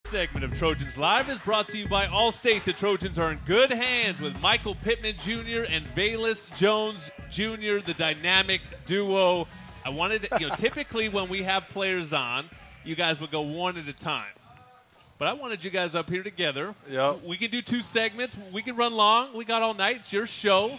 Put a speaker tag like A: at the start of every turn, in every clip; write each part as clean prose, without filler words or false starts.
A: Segment of Trojans Live is brought to you by Allstate. The Trojans are in good hands with Michael Pittman Jr. and Velus Jones Jr., the dynamic duo. I wanted to, typically when we have players on, you guys would go one at a time. But I wanted you guys up here together.
B: Yep.
A: We can do 2 segments. We can run long. We got all night. It's your show.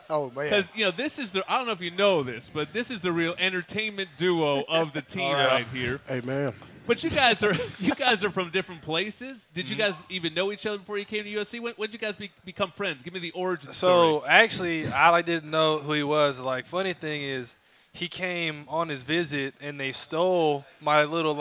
C: Oh, man.
A: Because, this is I don't know if you know this, but this is the real entertainment duo of the team right here.
C: Hey, man.
A: But you guys are from different places. Did you guys even know each other before you came to USC? When did you guys become friends? Give me the origin story.
B: So, actually, I didn't know who he was. Like, funny thing is, he came on his visit, and they stole my little,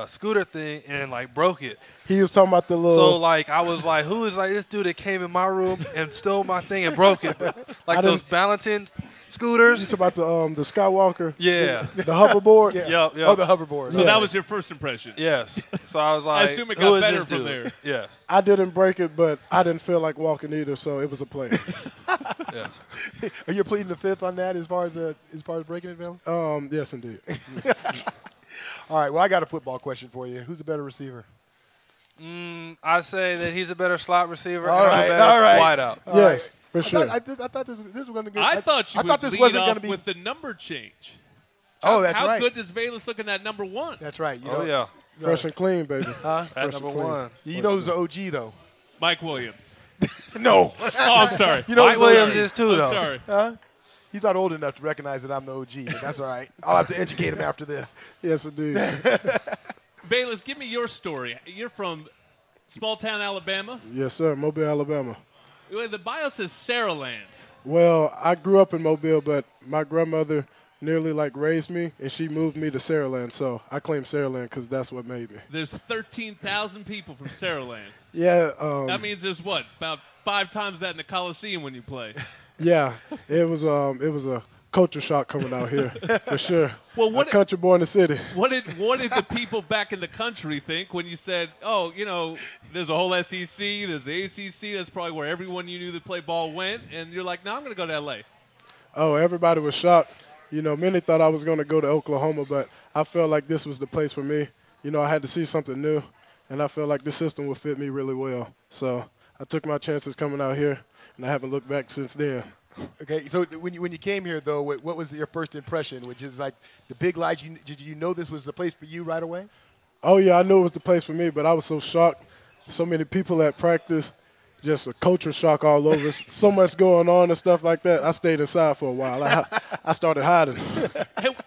B: scooter thing and, broke it.
C: He was talking about the little.
B: So, I was like, who is, this dude that came in my room and stole my thing and broke it? Those balancing scooters.
C: You talking about the Skywalker?
B: Yeah.
C: The hoverboard?
B: Yeah. Yep.
C: Oh, the hoverboard.
A: So that was your first impression?
B: Yes. So I was like,
A: I assume it
B: who
A: got
B: is
A: better
B: this
A: from
B: dude?
A: there.
B: Yes.
C: I didn't break it, but I didn't feel like walking either, so it was a play.
B: Yes.
D: Are you pleading the fifth on that as far as breaking it, Bill?
C: Yes, indeed.
D: All right. Well, I got a football question for you. Who's the better receiver?
B: I say that he's a better slot receiver
D: All
B: and
D: right,
B: a better
D: all right.
B: wideout.
C: Yes, for sure.
D: I thought this was going to get.
A: I thought you would
D: this
A: lead
D: wasn't
A: off
D: gonna be.
A: with the number change.
D: Oh, that's
A: How
D: right.
A: good does Velus look in that number 1?
D: That's right. You
B: Oh,
D: know,
B: yeah.
C: Fresh and clean, baby.
B: At
C: Fresh
B: number
C: and clean.
B: 1.
D: You know who's the OG though?
A: Mike Williams.
D: No.
A: Oh, I'm sorry.
D: You know
B: Mike
D: who's
B: Williams
D: OG?
B: is too,
A: I'm
B: though.
A: sorry.
D: Huh? He's not old enough to recognize that I'm the OG, but that's all right. I'll have to educate him after this.
C: Yes, indeed.
A: Velus, give me your story. You're from small town Alabama.
C: Yes, sir. Mobile, Alabama.
A: Well, the bio says Saraland.
C: Well, I grew up in Mobile, but my grandmother nearly raised me, and she moved me to Saraland, so I claim Saraland because that's what made me.
A: There's 13,000 people from Saraland.
C: Yeah.
A: That means there's what, about 5 times that in the Coliseum when you play.
C: Yeah, it was a culture shock coming out here for sure.
A: Well,
C: a country boy in the city.
A: What did the people back in the country think when you said, oh, there's a whole SEC, there's the ACC, that's probably where everyone you knew that played ball went, and you're like, no, I'm going to go to L.A.
C: Oh, everybody was shocked. Many thought I was going to go to Oklahoma, but I felt like this was the place for me. I had to see something new, and I felt like the system would fit me really well. So I took my chances coming out here, and I haven't looked back since then.
D: Okay, so when you came here, though, what was your first impression, which is the big lights? Did you know this was the place for you right away?
C: Oh, yeah, I knew it was the place for me, but I was so shocked. So many people at practice, just a culture shock all over. So much going on and stuff like that. I stayed inside for a while. I started hiding.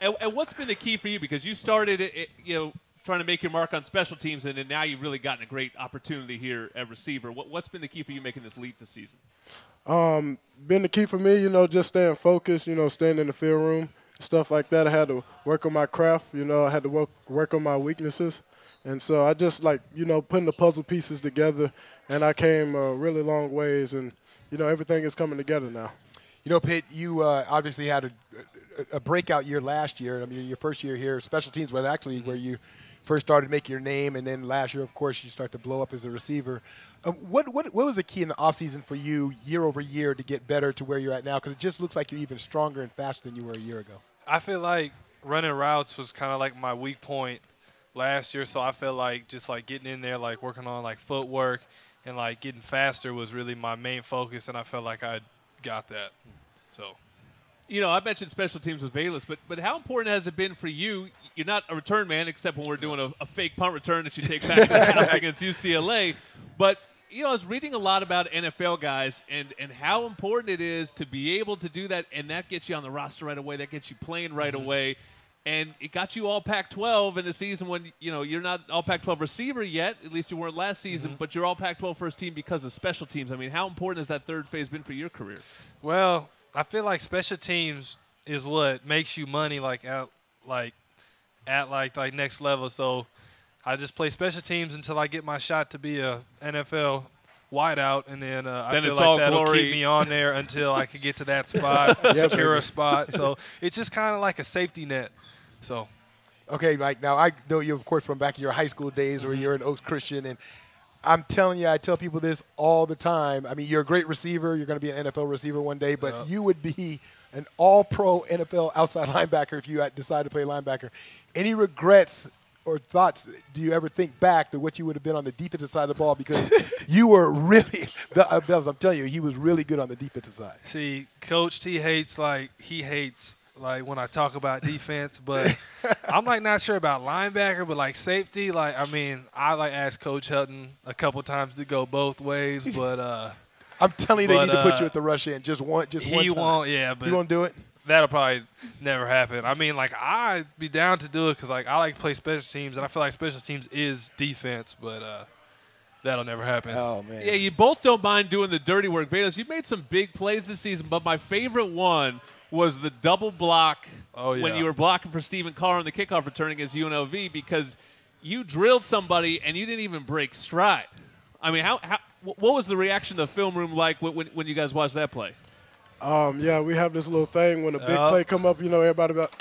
A: And what's been the key for you? Because you started, trying to make your mark on special teams, and then now you've really gotten a great opportunity here at receiver. What's been the key for you making this leap this season?
C: Been the key for me, you staying focused, staying in the field room, stuff like that. I had to work on my craft, I had to work on my weaknesses. And so I just putting the puzzle pieces together, and I came a really long ways, and, everything is coming together now.
D: Pitt, you obviously had a breakout year last year. I mean, your first year here, special teams was actually where you first started making your name, and then last year, of course, you start to blow up as a receiver. What was the key in the offseason for you year over year to get better to where you're at now? Because it just looks like you're even stronger and faster than you were a year ago.
B: I feel like running routes was kind of my weak point last year, so I feel like just getting in there, working on footwork and getting faster was really my main focus, and I felt like I got that. So,
A: I mentioned special teams with Velus, but how important has it been for you? You're not a return man, except when we're doing a fake punt return that you take back to the house against UCLA. But I was reading a lot about NFL guys and how important it is to be able to do that, and that gets you on the roster right away. That gets you playing right away. And it got you all Pac-12 in a season when, you're not all Pac-12 receiver yet. At least you weren't last season, but you're all Pac-12 first team because of special teams. I mean, how important has that third phase been for your career?
B: Well, I feel like special teams is what makes you money at next level. So I just play special teams until I get my shot to be a NFL wideout, and then I feel like that'll keep me on there until I can get to that spot, secure a spot. So it's just kind of like a safety net. So,
D: okay, Mike. Now I know you, of course, from back in your high school days where you're in Oaks Christian, and I'm telling you, I tell people this all the time. I mean, you're a great receiver. You're going to be an NFL receiver one day, but you would be an all-pro NFL outside linebacker if you decide to play linebacker. Any regrets or thoughts do you ever think back to what you would have been on the defensive side of the ball? Because you were really, Velus, I'm telling you, he was really good on the defensive side.
B: See, Coach T hates when I talk about defense, but I'm like not sure about linebacker, but like safety, I asked Coach Hutton a couple times to go both ways, but
D: I'm telling you, they need to put you at the rush end just one time.
B: He won't, yeah, but
D: you won't do it.
B: That'll probably never happen. I mean, I'd be down to do it because I like to play special teams, and I feel like special teams is defense, but that'll never happen.
D: Oh man.
A: Yeah, you both don't mind doing the dirty work. Velus, you made some big plays this season, but my favorite one was the double block when you were blocking for Stephen Carr on the kickoff return against UNLV, because you drilled somebody and you didn't even break stride. I mean, what was the reaction to the film room like when you guys watched that play?
C: Yeah, we have this little thing when a big play come up, everybody about.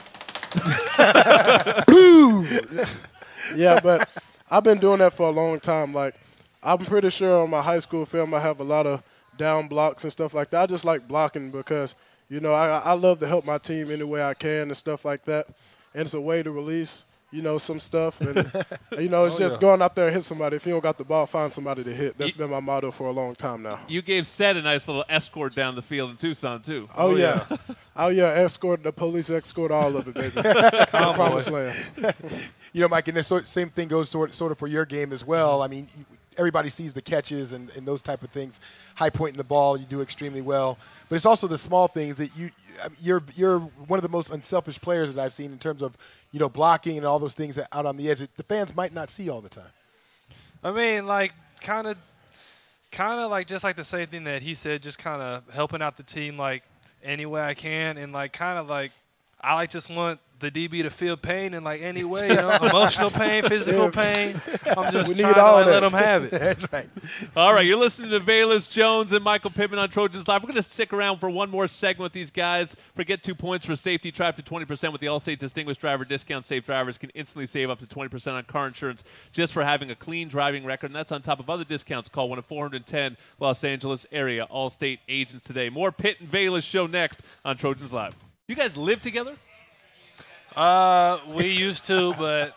C: Yeah, but I've been doing that for a long time. I'm pretty sure on my high school film I have a lot of down blocks and stuff like that. I just like blocking because, I love to help my team any way I can and stuff like that. And it's a way to release, some stuff. And, it's just going out there and hit somebody. If you don't got the ball, find somebody to hit. That's been my motto for a long time now.
A: You gave Seth a nice little escort down the field in Tucson, too.
C: Oh yeah. Escort, the police escort, all of it, baby. To the promised land.
D: Mike, and the same thing goes sort of for your game as well. I mean, everybody sees the catches and those type of things. High point in the ball, you do extremely well. But it's also the small things that you're one of the most unselfish players that I've seen in terms of, blocking and all those things out on the edge that the fans might not see all the time.
B: I mean, kind of just like the same thing that he said, just kind of helping out the team any way I can, and I just want the DB to feel pain in any way, emotional pain, physical pain. I'm just trying to let them have it.
D: That's right.
A: All right, you're listening to Velus Jones and Michael Pittman on Trojans Live. We're going to stick around for one more segment with these guys. Forget 2 points for safety. Try up to 20% with the Allstate Distinguished Driver Discount. Safe drivers can instantly save up to 20% on car insurance just for having a clean driving record, and that's on top of other discounts. Call 1-410 Los Angeles area Allstate agents today. More Pitt and Velus show next on Trojans Live. You guys live together?
B: We used to, but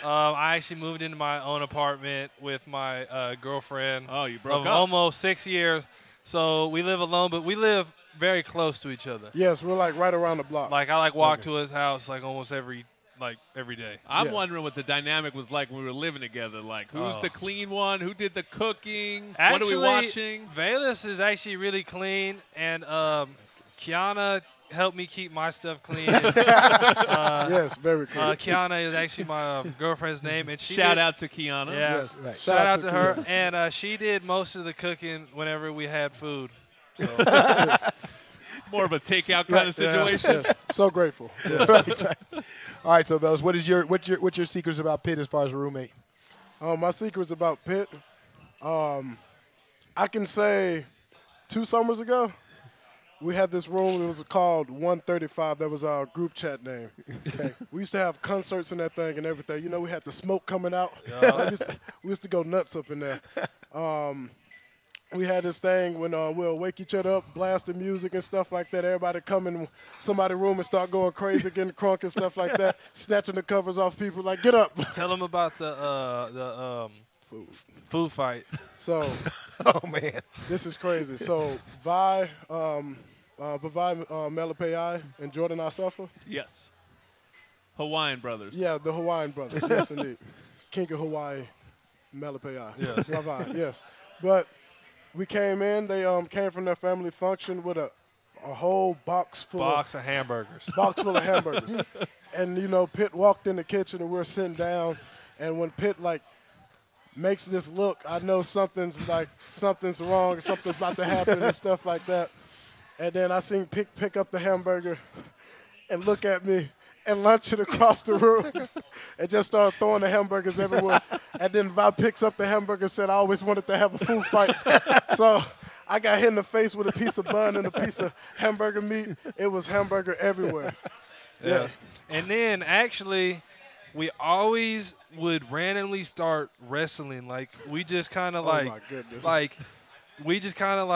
B: I actually moved into my own apartment with my girlfriend.
A: Oh, you broke up?
B: Almost 6 years. So we live alone, but we live very close to each other.
C: Yes, we're right around the block.
B: I walk to his house almost every day.
A: I'm wondering what the dynamic was like when we were living together. Who's the clean one? Who did the cooking?
B: Actually,
A: what are we watching?
B: Velus is actually really clean, and Kiana helped me keep my stuff clean.
C: Yes, very clean.
B: Kiana is actually my girlfriend's name, and
A: shout out to Kiana.
B: Yeah,
C: yes, right.
B: Shout out to her, and she did most of the cooking whenever we had food. So.
A: More of a takeout kind of situation.
C: Yes. So grateful. Yes.
D: Right. All right, so Velus, what's your secrets about Pitt as far as a roommate?
C: My secrets about Pitt, I can say 2 summers ago, we had this room. It was called 135. That was our group chat name. Okay. We used to have concerts in that thing and everything. We had the smoke coming out. Yeah. we used to go nuts up in there. We had this thing when we'll wake each other up, blast the music and stuff like that. Everybody come in somebody's room and start going crazy, getting crunk and stuff like that, snatching the covers off people. Get up.
B: Tell them about the food fight.
C: So,
D: oh man,
C: this is crazy. So, Vi Melepeai and Jordan Asafa.
A: Yes. Hawaiian brothers.
C: Yeah, the Hawaiian brothers. Yes, indeed. King of Hawaii, Melepeai.
B: Yes.
C: Yes. But we came in. They came from their family function with a whole box full
B: of hamburgers.
C: Box full of hamburgers. And, Pitt walked in the kitchen and we're sitting down. And when Pitt, makes this look, I know something's wrong, something's about to happen and stuff like that. And then I seen pick up the hamburger and look at me and lunch it across the room and just started throwing the hamburgers everywhere. And then Vi picks up the hamburger and said, I always wanted to have a food fight. So I got hit in the face with a piece of bun and a piece of hamburger meat. It was hamburger everywhere.
B: Yes. And then actually we always would randomly start wrestling. We just kind of
C: oh my goodness.
B: we just kind of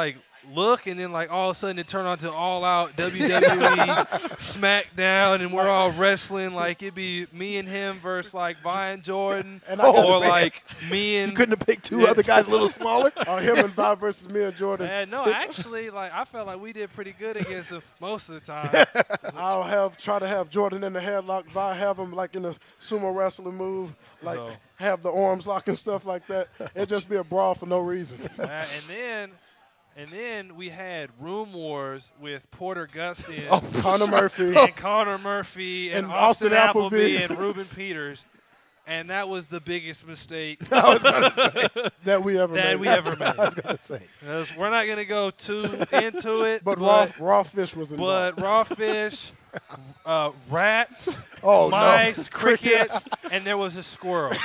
B: look, and then like all of a sudden it turned on to all out WWE SmackDown, and we're all wrestling. Like it'd be me and him versus like Vi Jordan, or like me and
D: you couldn't have picked two other guys a little smaller.
C: Or him and Vi versus me and Jordan.
B: No, actually, like I felt like we did pretty good against him most of the time.
C: I'll try to have Jordan in the headlock. Vi have him like in a sumo wrestling move, like have the arms lock and stuff like that. It'd just be a brawl for no reason.
B: And then we had Room Wars with Porter Gustin,
C: Connor Murphy,
B: and Austin Appleby, and Ruben Peters. And that was the biggest mistake
C: that we ever made.
D: I was going to say.
B: We're not going to go too into it.
C: But raw fish was involved.
B: But raw fish, rats,
C: oh,
B: mice, crickets, and there was a squirrel.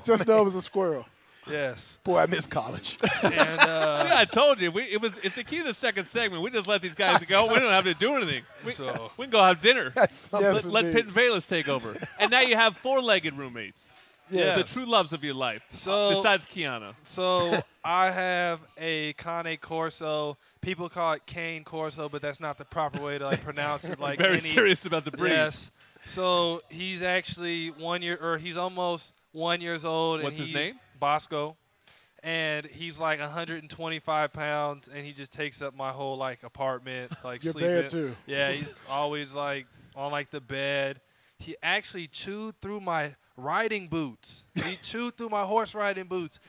C: Just know it was a squirrel.
B: Yes.
D: Boy, I miss college.
B: And,
A: see, I told you. It's the key to the second segment. We just let these guys go. We don't have to do anything. We can go have dinner. Let Pitt and Velus take over. And now you have four-legged roommates. Yeah. The true loves of your life, besides Kiana.
B: So I have a Cane Corso. People call it Cane Corso, but that's not the proper way to like pronounce it. Like
A: very serious about the breed.
B: Yes. So he's actually he's almost 1 year old.
A: What's his name?
B: Bosco, and he's like 125 pounds, and he just takes up my whole like apartment, like
C: your
B: sleeping.
C: bed too.
B: Yeah, he's always like on like the bed. He actually chewed through my riding boots. He chewed through my horse riding boots,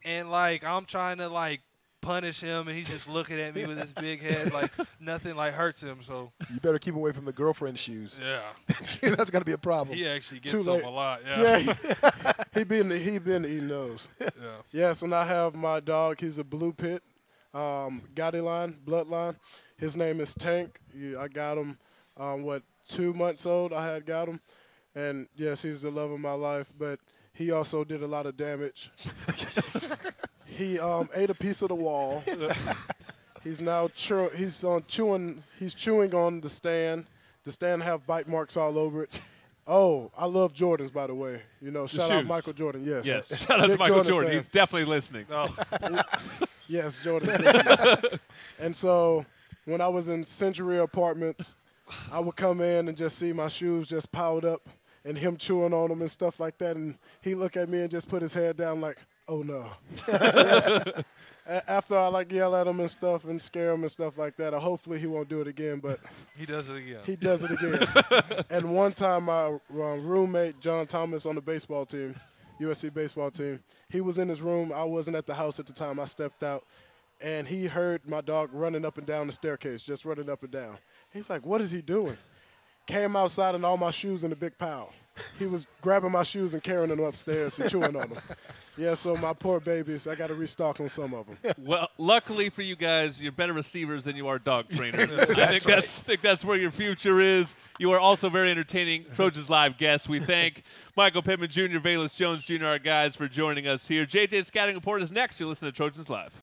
B: and like I'm trying to like punish him, and he's just looking at me with his big head like nothing like hurts him. So
D: you better keep away from the girlfriend's shoes.
B: Yeah,
D: that's gonna be a problem.
B: He actually gets them a lot.
C: Yeah, he been eating those. Yeah. Yes, and I have my dog. He's a blue pit, Gotti line, bloodline. His name is Tank. I got him. 2 months old? I had got him, and yes, he's the love of my life. But he also did a lot of damage. He ate a piece of the wall. He's now chewing. He's chewing on the stand. The stand have bite marks all over it. Oh, I love Jordans, by the way. You know, shout out Michael Jordan. Yes.
A: Shout out to Michael Jordan. He's definitely listening.
B: Oh.
C: Yes, Jordan's listening. And so when I was in Century Apartments, I would come in and just see my shoes just piled up and him chewing on them and stuff like that. And he look at me and just put his head down like, oh, no. After I like yell at him and stuff and scare him and stuff like that, hopefully he won't do it again. But
B: he does it again.
C: He does it again. And one time my roommate, John Thomas, on the baseball team, USC baseball team, he was in his room. I wasn't at the house at the time. I stepped out, and he heard my dog running up and down the staircase, just running up and down. He's like, what is he doing? Came outside and all my shoes in a big pile. He was grabbing my shoes and carrying them upstairs and chewing on them. Yeah, so my poor babies, I got to restock on some of them.
A: Well, luckily for you guys, you're better receivers than you are dog trainers. I think that's where your future is. You are also very entertaining Trojans Live guests. We thank Michael Pittman Jr., Velus Jones Jr., our guys, for joining us here. JJ's Scouting Report is next. You're listening to Trojans Live.